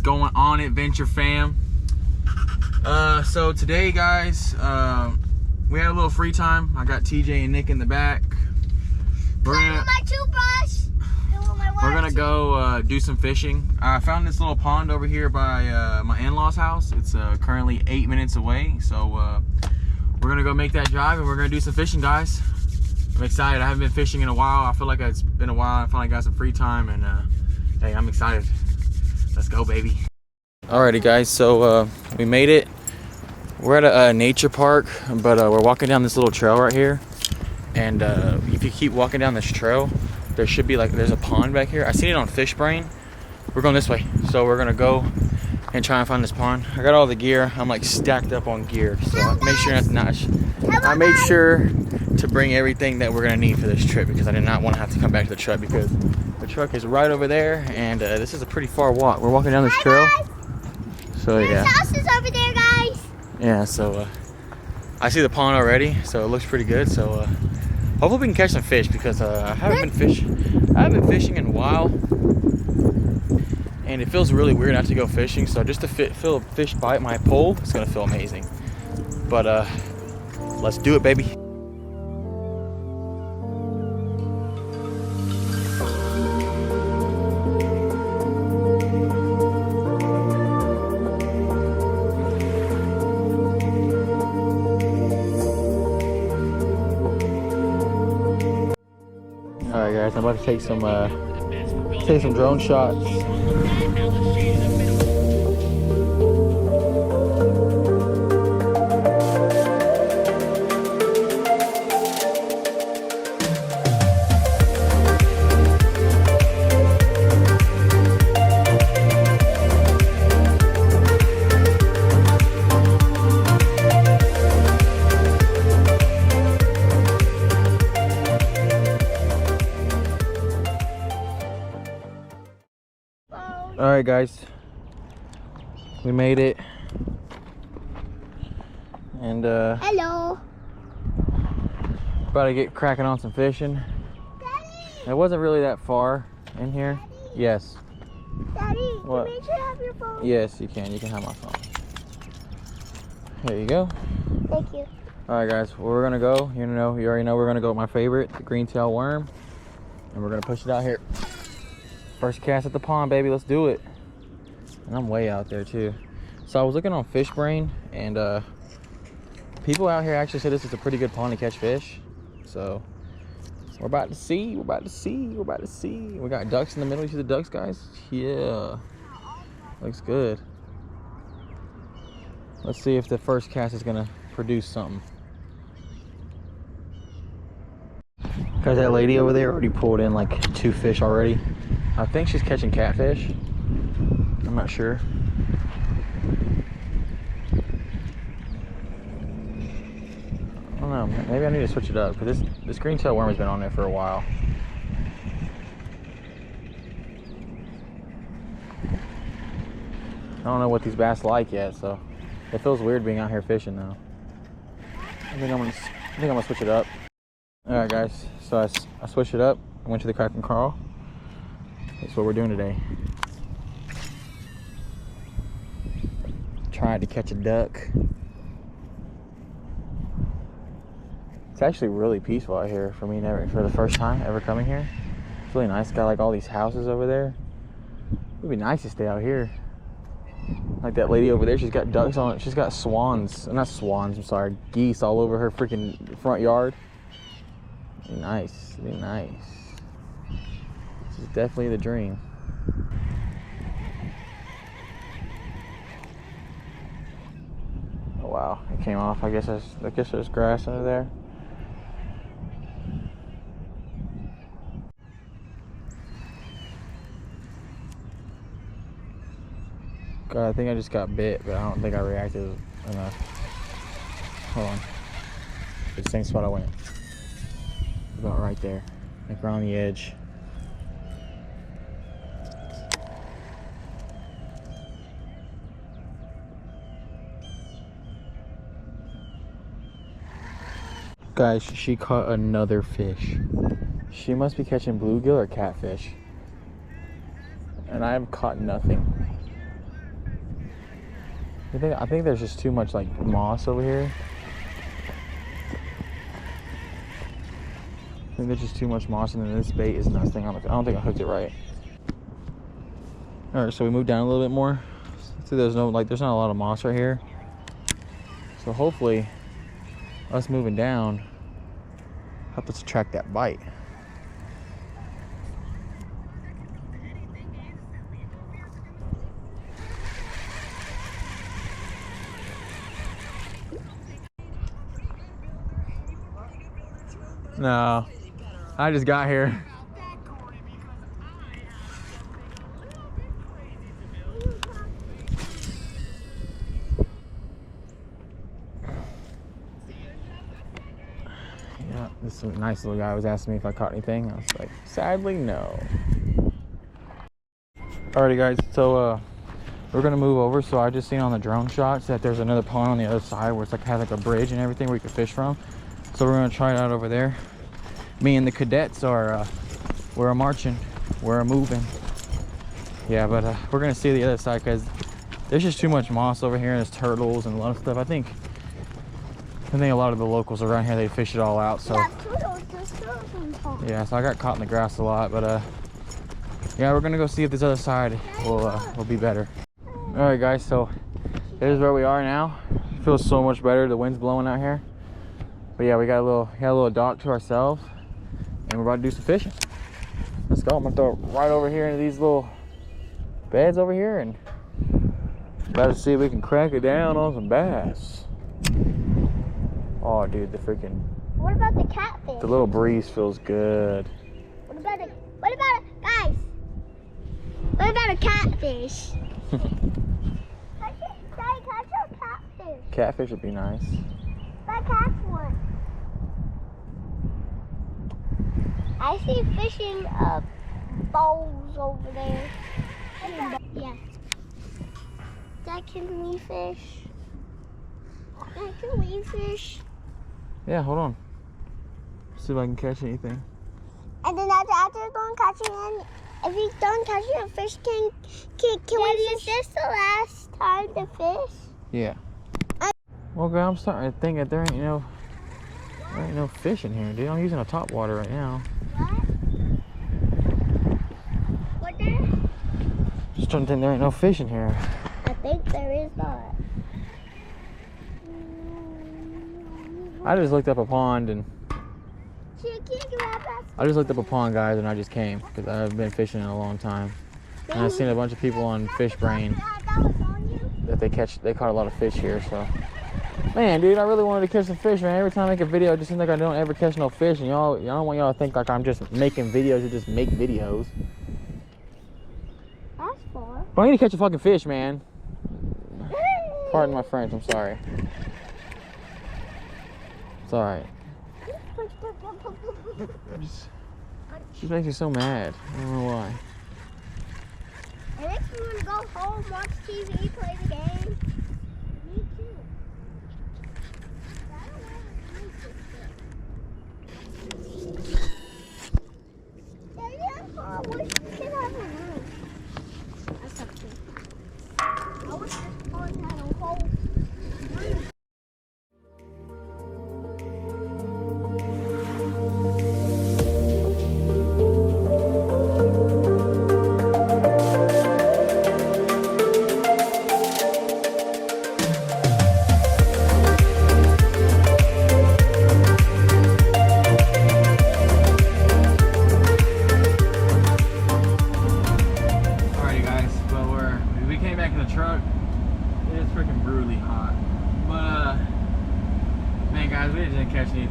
going on, Adventure fam? So today, guys, we had a little free time. I got TJ and Nick in the back. We're gonna go do some fishing. I found this little pond over here by my in-laws' house. It's currently 8 minutes away, so we're gonna go make that drive and we're gonna do some fishing, guys. I'm excited. I haven't been fishing in a while. I feel like it's been a while. I finally got some free time, and hey, I'm excited. Let's go, baby. Alrighty, guys. So we made it. We're at a nature park, but we're walking down this little trail right here. And if you keep walking down this trail, there should be there's a pond back here. I seen it on Fishbrain. We're going this way, so we're gonna go and try and find this pond. I got all the gear. I'm like stacked up on gear, so I made sure I made sure to bring everything that we're gonna need for this trip, because I did not want to have to come back to the truck, because the truck is right over there, and this is a pretty far walk. We're walking down this trail. So yeah. The house is over there, guys. Yeah, so I see the pond already, so it looks pretty good. So hopefully we can catch some fish, because I haven't been fishing in a while, and it feels really weird not to go fishing. So just to feel a fish bite my pole, it's gonna feel amazing. But let's do it, baby. Alright, guys, I'm about to take some drone shots. Alright, guys, we made it, and hello. About to get cracking on some fishing. Daddy, it wasn't really that far in here. Yes. Daddy, what? Can I have your phone? Yes, you can have my phone. Here you go. Thank you. Alright, guys, where we're gonna go, you already know we're gonna go with my favorite, the green-tailed worm, and we're gonna push it out here. First cast at the pond, baby. Let's do it. And I'm way out there too. So I was looking on Fishbrain, and people out here actually said this is a pretty good pond to catch fish. So we're about to see. We got ducks in the middle. You see the ducks, guys? Yeah. Looks good. Let's see if the first cast is gonna produce something. Guys, that lady over there already pulled in like 2 fish already. I think she's catching catfish. I'm not sure. I don't know. Maybe I need to switch it up, because this green-tailed worm has been on there for a while. I don't know what these bass like yet, so it feels weird being out here fishing now. I think I'm gonna switch it up. All right, guys. So I switched it up. I went to the Crack and Crawl. That's what we're doing today. Tried to catch a duck. It's actually really peaceful out here for me, for the first time ever coming here. It's really nice. Got like all these houses over there. It would be nice to stay out here. Like that lady over there, she's got ducks on it. She's got not swans, I'm sorry, geese all over her freaking front yard. It'd be nice, it'd be nice. This is definitely the dream. Oh wow, it came off. I guess there's grass under there. God, I think I just got bit, but I don't think I reacted enough. Hold on. It's the same spot I went. About right there. Like around the edge. Guys, she caught another fish. She must be catching bluegill or catfish. And I have caught nothing. I think there's just too much like moss over here. I think there's just too much moss, and then this bait is nothing. I don't think I hooked it right. All right, so we moved down a little bit more. See, there's not a lot of moss right here. So hopefully, us moving down help us attract that bite. No, I just got here. Yeah, this nice little guy was asking me if I caught anything. I was like, sadly, no. Alrighty, guys, so we're gonna move over. So I just seen on the drone shots that there's another pond on the other side where it's like has like a bridge and everything where you can fish from. So we're gonna try it out over there. Me and the cadets are we're marching, we're moving. Yeah, but we're gonna see the other side because there's just too much moss over here and there's turtles and a lot of stuff. I think a lot of the locals around here, they fish it all out. So yeah, so I got caught in the grass a lot, but yeah, we're gonna go see if this other side will be better. All right, guys, so here's where we are now. It feels so much better. The wind's blowing out here. But yeah, we got a little dock to ourselves, and we're about to do some fishing. Let's go. I'm gonna throw it right over here into these little beds over here, and about to see if we can crack it down on some bass. Oh, dude, What about the catfish? the little breeze feels good. What about guys? What about a catfish? Daddy, catch a catfish. Catfish would be nice. But catch one. I see fishing bowls over there. Yeah. Dad, can we fish? Dad, can we fish? Yeah, hold on. See if I can catch anything. And then after don't catching any, if you don't catch a fish, can we fish? Is this the last time to fish? Yeah. Well, girl, I'm starting to think that there ain't no fish in here, dude. I'm using a top water right now. What there? Just trying to think there ain't no fish in here. I think there is not. I just looked up a pond and I guys, and I just came because I've been fishing in a long time, and I've seen a bunch of people on FishBrain that they caught a lot of fish here. So, man, dude, I really wanted to catch some fish, man. Every time I make a video, it just seems like I don't ever catch no fish, and y'all, I don't want y'all to think like I'm just making videos to just make videos. That's far. But I need to catch a fucking fish, man. Pardon my French. I'm sorry. It's all right. She makes me so mad. I don't know why. It makes me want to go home, watch TV, play the game. Me too. I don't want to I wish we could have a room. That's something. I wish this pond had a whole room.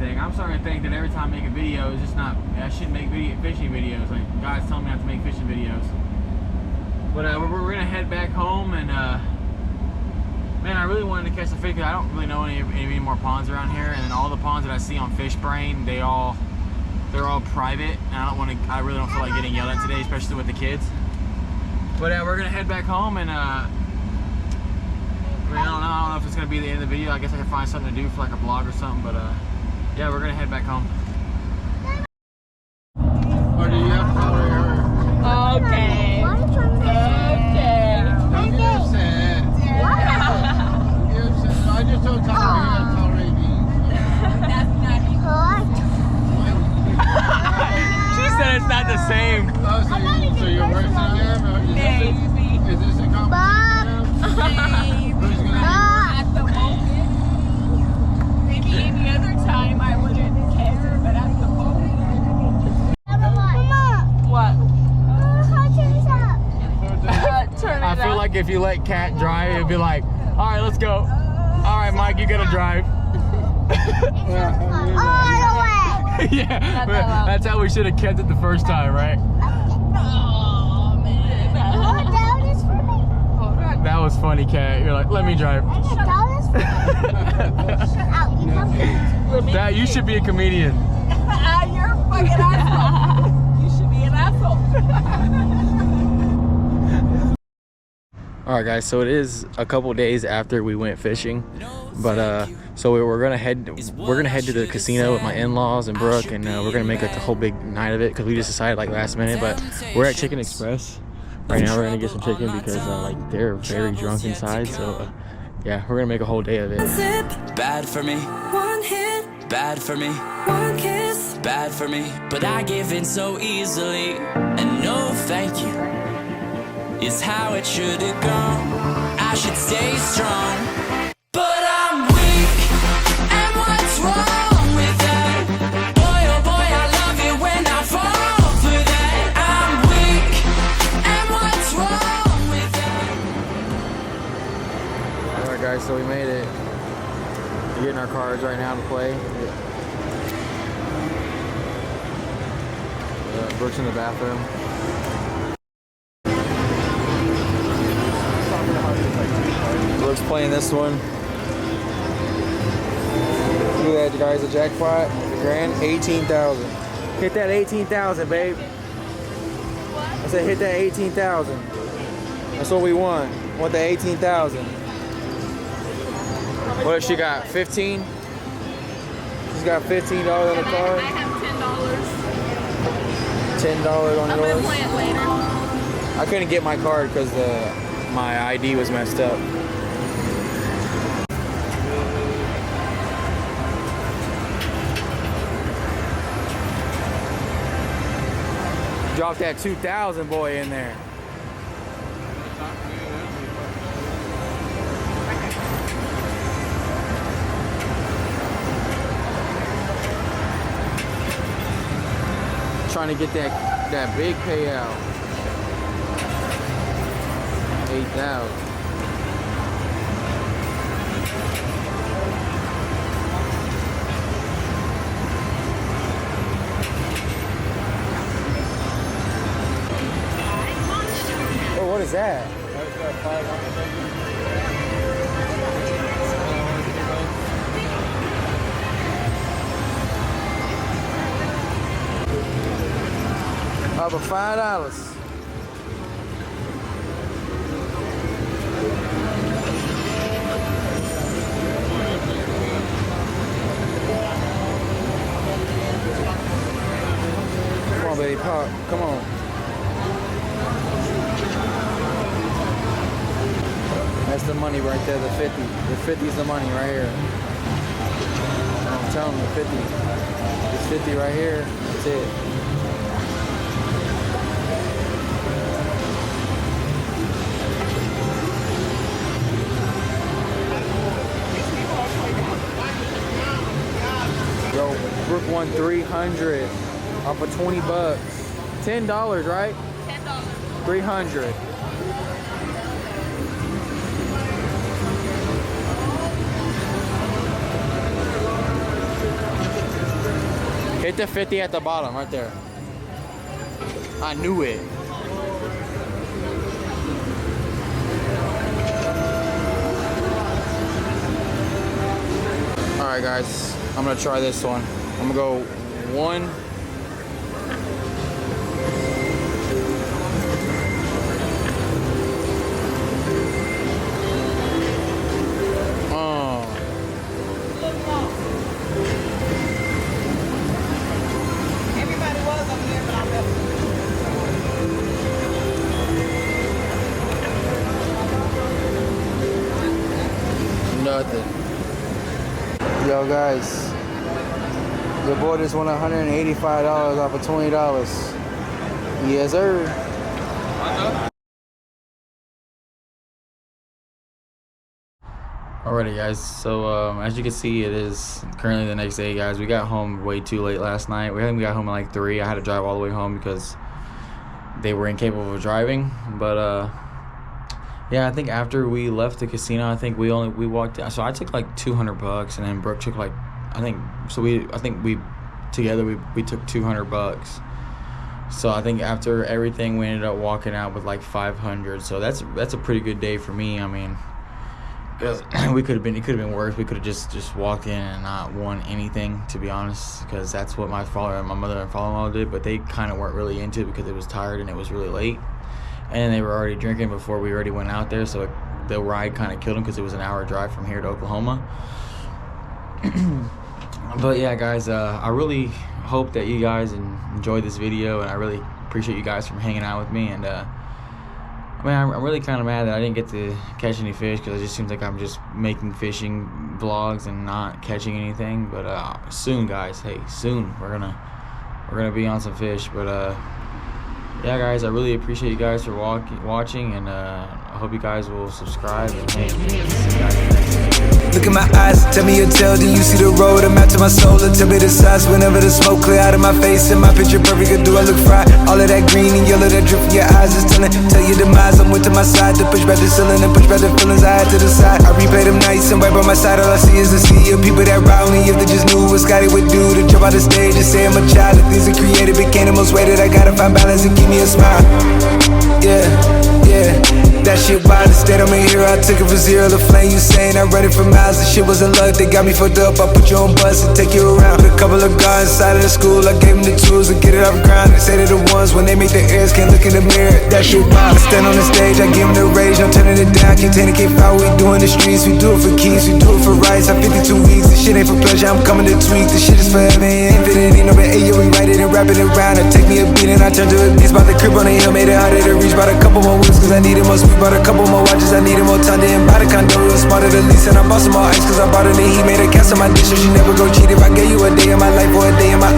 I'm starting to think that every time I make a video, it's just not. I shouldn't make fishing videos. Like guys tell me not to make fishing videos. But we're gonna head back home, and man, I really wanted to catch the fish. I don't really know any more ponds around here, and then all the ponds that I see on FishBrain, they're all private. And I really don't feel like getting yelled at today, especially with the kids. But we're gonna head back home, and I don't know if it's gonna be the end of the video. I guess I can find something to do for like a vlog or something. But yeah, we're gonna head back home. Or do you have to follow her? Okay. Okay. Why? your first time? Maybe. Is this a competition? Maybe. Who's gonna At the moment. Maybe any other time I wouldn't care, but at the moment. Mama, What? how turn this up? Turn it I feel up. like if you let Kat drive, it'd be like, all right, let's go. All right, Mike, you gotta drive. All the way. Yeah, that's how we should have kept it the first time, right? Oh, man. Hold down this for me. Hold on. That was funny, Kat. You're like, let me drive. Hold down this for me. Shut up. You come here. That you should be a comedian. You're a fucking asshole. You should be an asshole. All right, guys. So it is a couple days after we went fishing, but so we're gonna head to the casino with my in-laws and Brooke, and we're gonna make like the whole big night of it because we just decided like last minute. But we're at Chicken Express right now. We're gonna get some chicken because like they're very drunk inside. So yeah, we're gonna make a whole day of it. Bad for me, one hit. Bad for me, one kiss. Bad for me, but I give in so easily. And no thank you is how it should have gone. I should stay strong, but I'm weak. And what's wrong with that? Boy, oh boy, I love it when I fall for that. I'm weak. And what's wrong with that? All right, guys. So we made it. We're getting our cards right now to play. Brooke's in the bathroom. Brooke's playing this one. Look at that, guys, the jackpot, the grand, 18,000. Hit that 18,000, babe. I said hit that 18,000. That's what we want. Want the 18,000. What does she got? 15? She's got $15 on the card. I have $10 on $10. I'm gonna yours. play it later. I couldn't get my card because my ID was messed up. Drop that 2,000 boy in there. Trying to get that big payout. 8,000. Oh, what is that? Up for $5. Come on, baby, pop. Come on. That's the money right there, the 50. The 50 is the money right here. I'm telling you, the 50. This 50 right here, that's it. Yo, Brooke won 300 off of 20 bucks. $10, right? $10. 300. Hit the 50 at the bottom, right there. I knew it. All right, guys. I'm gonna try this one. I'm gonna go 1. Everybody was on here, but I left. Nothing. Yo, guys. The boy just won $185 off of $20. Yes, sir. Alrighty guys, so as you can see, it is currently the next day, guys. We got home way too late last night. We got home at like 3. I had to drive all the way home because they were incapable of driving. But yeah, I think after we left the casino, I think we walked out. So I took like $200, and then Brooke took like, I think we together we took $200. So I think after everything, we ended up walking out with like 500. So that's a pretty good day for me. I mean, because it could have been worse. We could have just walked in and not won anything, to be honest, because that's what my mother and father-in-law did. But they kind of weren't really into it because it was tired and it was really late, and they were already drinking before we already went out there. So the ride kind of killed them because it was an hour drive from here to Oklahoma. But yeah, guys, I really hope that you guys enjoyed this video, and I really appreciate you guys for hanging out with me. And I mean, I'm really kind of mad that I didn't get to catch any fish, because it just seems like I'm just making fishing vlogs and not catching anything. But soon, guys, hey, soon we're gonna be on some fish. But yeah, guys, I really appreciate you guys for watching, and I hope you guys will subscribe. And hey, see you guys in the next video. Look in my eyes, tell me your tale, do you see the road? I'm out to my soul, and tell me the size. Whenever the smoke clear out of my face and my picture perfect, or do I look fried? All of that green and yellow that drip from your eyes is telling. Tell your demise, I'm with to my side, to push back the ceiling and push back the feelings I had to the side. I replay them nights, and right by my side, all I see is the sea of people that ride me. If they just knew what Scotty would do to jump out the stage and say I'm a child. The things I created became the most weighted. I gotta find balance and give me a smile. Yeah, yeah. That shit wild, instead I'm a hero. I took it from zero to flame. You saying I read it for miles. The shit wasn't luck, they got me fucked up. I put you on bus and take you around. Put a couple of guys inside of the school. I gave them the tools to get it off the ground. They say they're the ones when they make their ears can't look in the mirror. That shit wild. I stand on the stage, I give them the rage. I'm turning it down, containing K-Power. We doing the streets, we do it for keys, we do it for rights. I'm 52 weeks, this shit ain't for pleasure. I'm coming to tweak, this shit is forever and infinity. No matter yo, we write it and wrap it around. I take me a beat and I turn to a beast. Bought the crib on the hill, made it harder to reach. Bought a couple more wheels cause I needed more speed. Bought a couple more watches, I needed more time. Didn't buy the condo, it was smarter to lease. And I bought some more ice cause I bought it and he made a cast on my dish. So she never go cheat. If I gave you a day in my life or a day in my